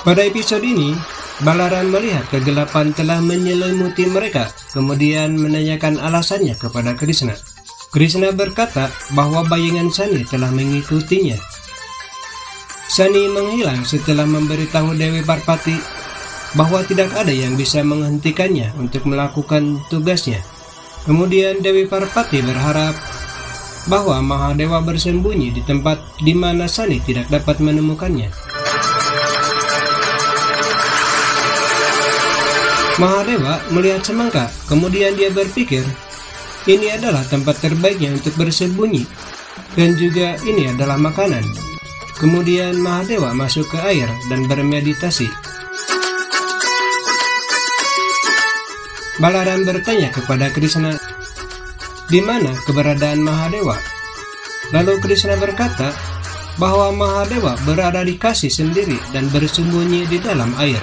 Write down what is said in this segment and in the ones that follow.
Pada episode ini, Balaram melihat kegelapan telah menyelimuti mereka, kemudian menanyakan alasannya kepada Krishna. Krishna berkata bahwa bayangan Sani telah mengikutinya. Sani menghilang setelah memberitahu Dewi Parvati bahwa tidak ada yang bisa menghentikannya untuk melakukan tugasnya. Kemudian Dewi Parvati berharap bahwa Mahadewa bersembunyi di tempat di mana Sani tidak dapat menemukannya. Mahadewa melihat semangka, kemudian dia berpikir, ini adalah tempat terbaiknya untuk bersembunyi, dan juga ini adalah makanan. Kemudian Mahadewa masuk ke air dan bermeditasi. Balaram bertanya kepada Krishna, di mana keberadaan Mahadewa? Lalu Krishna berkata bahwa Mahadewa berada di Kasi sendiri dan bersembunyi di dalam air.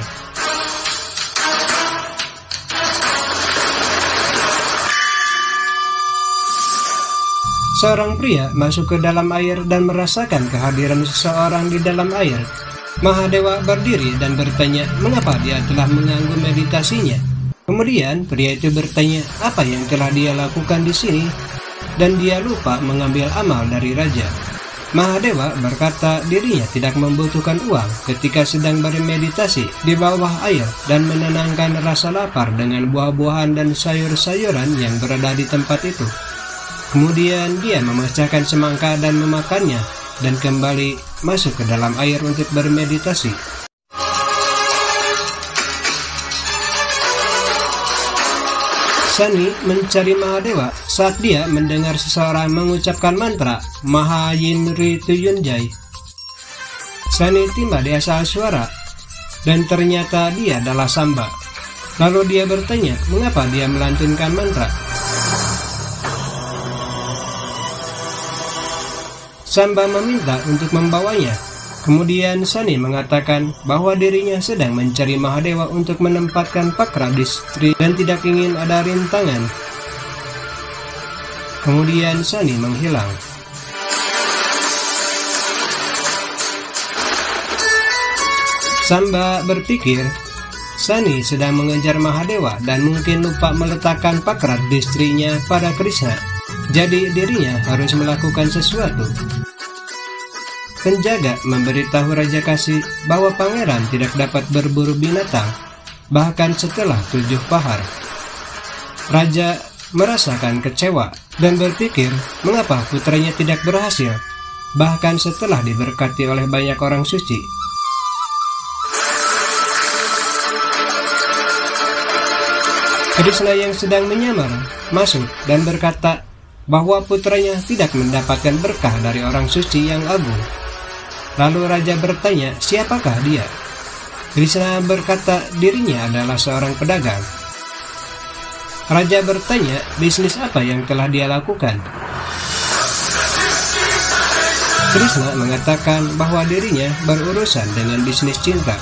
Seorang pria masuk ke dalam air dan merasakan kehadiran seseorang di dalam air. Mahadewa berdiri dan bertanya mengapa dia telah mengganggu meditasinya. Kemudian pria itu bertanya apa yang telah dia lakukan di sini, dan dia lupa mengambil amal dari raja. Mahadewa berkata dirinya tidak membutuhkan uang ketika sedang bermeditasi di bawah air dan menenangkan rasa lapar dengan buah-buahan dan sayur-sayuran yang berada di tempat itu. Kemudian dia memecahkan semangka dan memakannya, dan kembali masuk ke dalam air untuk bermeditasi. Sani mencari Mahadewa saat dia mendengar seseorang mengucapkan mantra Mahayinrituyunjai. Sani tiba di asal suara, dan ternyata dia adalah Samba. Lalu dia bertanya mengapa dia melantunkan mantra. Samba meminta untuk membawanya. Kemudian Sani mengatakan bahwa dirinya sedang mencari Mahadewa untuk menempatkan Pakra Distri dan tidak ingin ada rintangan. Kemudian Sani menghilang. Samba berpikir Sani sedang mengejar Mahadewa dan mungkin lupa meletakkan Pakra Distrinya pada Krishna. Jadi dirinya harus melakukan sesuatu. Penjaga memberitahu Raja Kasi bahwa pangeran tidak dapat berburu binatang, bahkan setelah 7 pahar. Raja merasakan kecewa dan berpikir mengapa putranya tidak berhasil, bahkan setelah diberkati oleh banyak orang suci. Krishna yang sedang menyamar masuk dan berkata bahwa putranya tidak mendapatkan berkah dari orang suci yang agung. Lalu raja bertanya siapakah dia? Krishna berkata dirinya adalah seorang pedagang. Raja bertanya bisnis apa yang telah dia lakukan. Krishna mengatakan bahwa dirinya berurusan dengan bisnis cinta.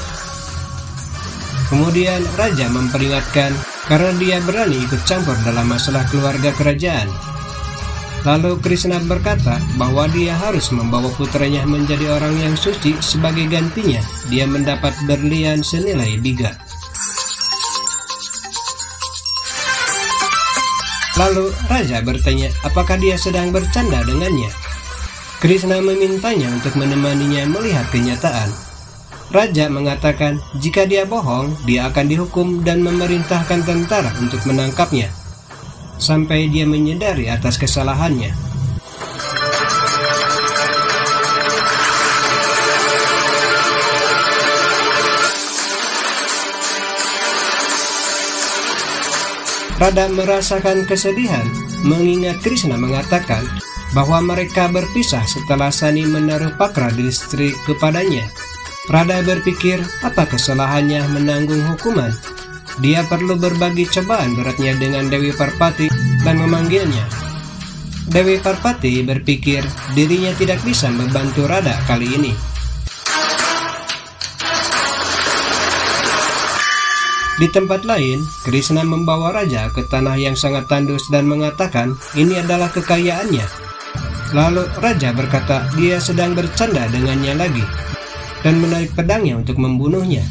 Kemudian raja memperingatkan karena dia berani ikut campur dalam masalah keluarga kerajaan. Lalu Krishna berkata bahwa dia harus membawa putranya menjadi orang yang suci. Sebagai gantinya, dia mendapat berlian senilai biga. Lalu raja bertanya apakah dia sedang bercanda dengannya. Krishna memintanya untuk menemaninya melihat kenyataan. Raja mengatakan jika dia bohong, dia akan dihukum dan memerintahkan tentara untuk menangkapnya sampai dia menyadari atas kesalahannya. Radha merasakan kesedihan mengingat Krishna mengatakan bahwa mereka berpisah setelah Sani menaruh Pakra Distri kepadanya. Radha berpikir apa kesalahannya menanggung hukuman. Dia perlu berbagi cobaan beratnya dengan Dewi Parvati dan memanggilnya. Dewi Parvati berpikir dirinya tidak bisa membantu Radha kali ini. Di tempat lain, Krishna membawa raja ke tanah yang sangat tandus dan mengatakan ini adalah kekayaannya. Lalu raja berkata dia sedang bercanda dengannya lagi. dan menarik pedangnya untuk membunuhnya.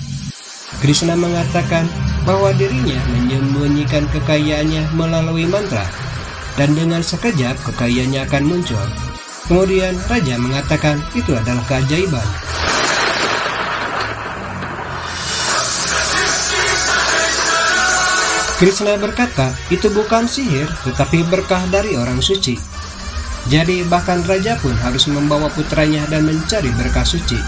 Krishna mengatakan bahwa dirinya menyembunyikan kekayaannya melalui mantra, dan dengan sekejap kekayaannya akan muncul. Kemudian raja mengatakan itu adalah keajaiban. Krishna berkata, itu bukan sihir, tetapi berkah dari orang suci. Jadi bahkan raja pun harus membawa putranya dan mencari berkah suci.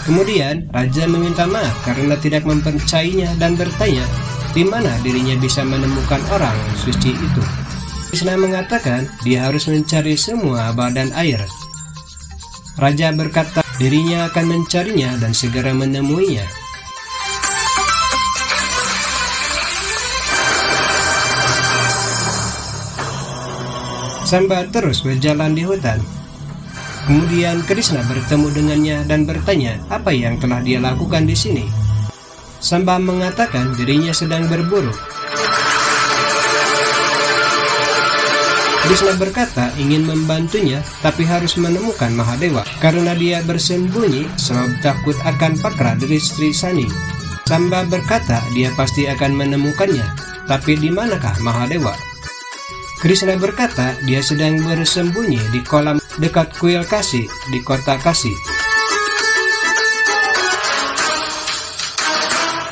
Kemudian raja meminta maaf karena tidak mempercayainya dan bertanya di mana dirinya bisa menemukan orang suci itu. Krishna mengatakan dia harus mencari semua badan air. Raja berkata dirinya akan mencarinya dan segera menemuinya. Samba terus berjalan di hutan. Kemudian Krishna bertemu dengannya dan bertanya apa yang telah dia lakukan di sini. Samba mengatakan dirinya sedang berburu. Krishna berkata ingin membantunya tapi harus menemukan Mahadewa karena dia bersembunyi sebab takut akan Pakra dari Sri Sani. Samba berkata dia pasti akan menemukannya, tapi di manakah Mahadewa? Krishna berkata dia sedang bersembunyi di kolam dekat kuil Kasi di kota Kasi.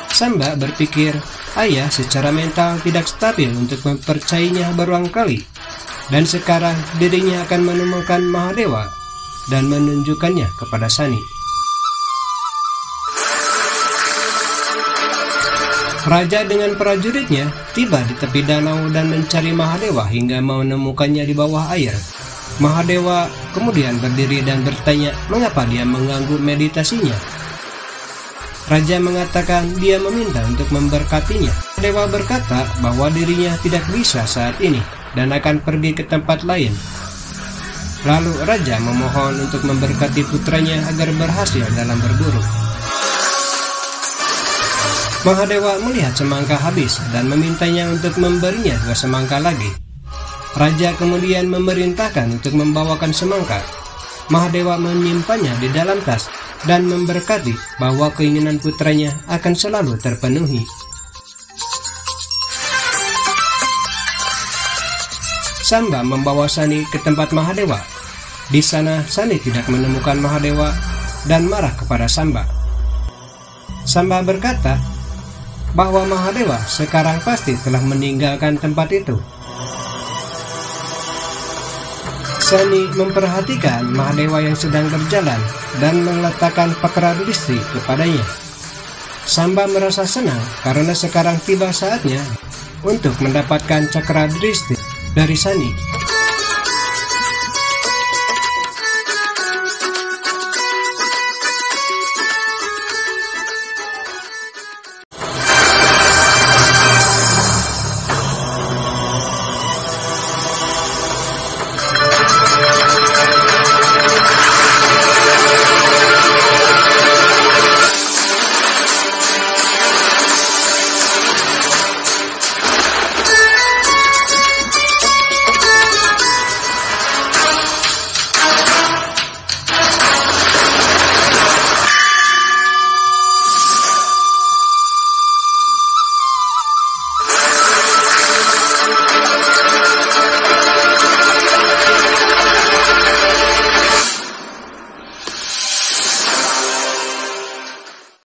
Samba berpikir ayah secara mental tidak stabil untuk mempercayainya berulang kali, dan sekarang dirinya akan menemukan Mahadewa dan menunjukkannya kepada Sani. Raja dengan prajuritnya tiba di tepi danau dan mencari Mahadewa hingga menemukannya di bawah air. Mahadewa kemudian berdiri dan bertanya mengapa dia mengganggu meditasinya. Raja mengatakan dia meminta untuk memberkatinya. Mahadewa berkata bahwa dirinya tidak bisa saat ini dan akan pergi ke tempat lain. Lalu raja memohon untuk memberkati putranya agar berhasil dalam berburu. Mahadewa melihat semangka habis dan memintanya untuk memberinya 2 semangka lagi. Raja kemudian memerintahkan untuk membawakan semangka. Mahadewa menyimpannya di dalam tas dan memberkati bahwa keinginan putranya akan selalu terpenuhi. Samba membawa Sani ke tempat Mahadewa. Di sana Sani tidak menemukan Mahadewa dan marah kepada Samba. Samba berkata bahwa Mahadewa sekarang pasti telah meninggalkan tempat itu. Sani memperhatikan Mahadewa yang sedang berjalan dan meletakkan Pakra Dristhi kepadanya. Samba merasa senang karena sekarang tiba saatnya untuk mendapatkan Cakra Dristhi dari Sani.